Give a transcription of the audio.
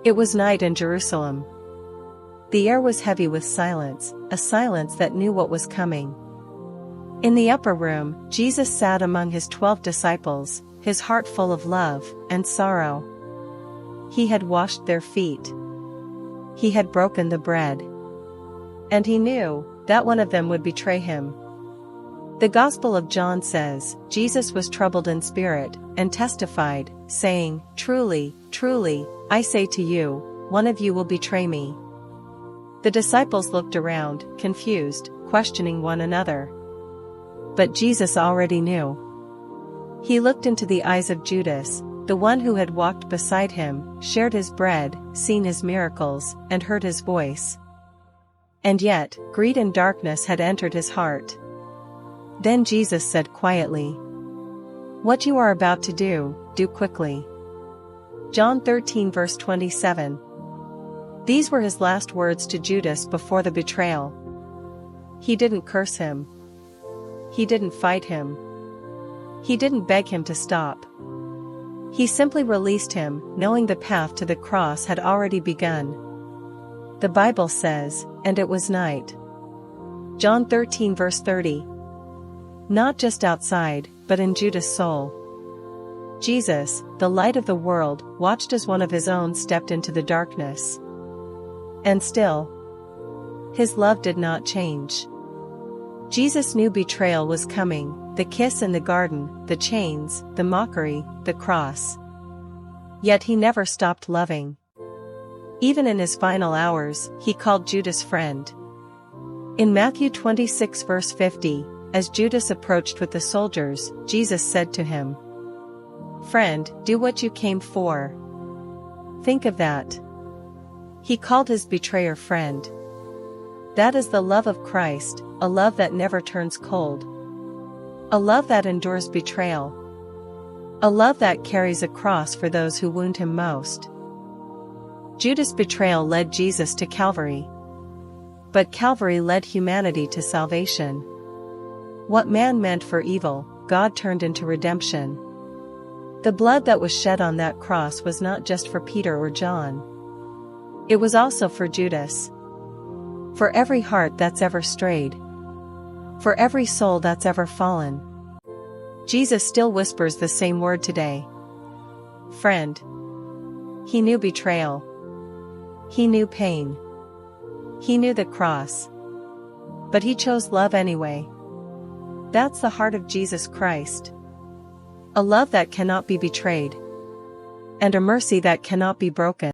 It was night in Jerusalem. The air was heavy with silence, a silence that knew what was coming. In the upper room, Jesus sat among his 12 disciples, his heart full of love and sorrow. He had washed their feet. He had broken the bread. And he knew that one of them would betray him. The Gospel of John says, Jesus was troubled in spirit, and testified, saying, "Truly, truly, I say to you, one of you will betray me." The disciples looked around, confused, questioning one another. But Jesus already knew. He looked into the eyes of Judas, the one who had walked beside him, shared his bread, seen his miracles, and heard his voice. And yet, greed and darkness had entered his heart. Then Jesus said quietly, "What you are about to do, do quickly." John 13 verse 27. These were his last words to Judas before the betrayal. He didn't curse him. He didn't fight him. He didn't beg him to stop. He simply released him, knowing the path to the cross had already begun. The Bible says, "And it was night." John 13 verse 30. Not just outside, but in Judas' soul. Jesus, the light of the world, watched as one of his own stepped into the darkness. And still, his love did not change. Jesus knew betrayal was coming, the kiss in the garden, the chains, the mockery, the cross. Yet he never stopped loving. Even in his final hours, he called Judas friend. In Matthew 26 verse 50, as Judas approached with the soldiers, Jesus said to him, "Friend, do what you came for." Think of that. He called his betrayer friend. That is the love of Christ, a love that never turns cold. A love that endures betrayal. A love that carries a cross for those who wound him most. Judas' betrayal led Jesus to Calvary. But Calvary led humanity to salvation. What man meant for evil, God turned into redemption. The blood that was shed on that cross was not just for Peter or John. It was also for Judas. For every heart that's ever strayed. For every soul that's ever fallen. Jesus still whispers the same word today. Friend. He knew betrayal. He knew pain. He knew the cross. But he chose love anyway. That's the heart of Jesus Christ. A love that cannot be betrayed. And a mercy that cannot be broken.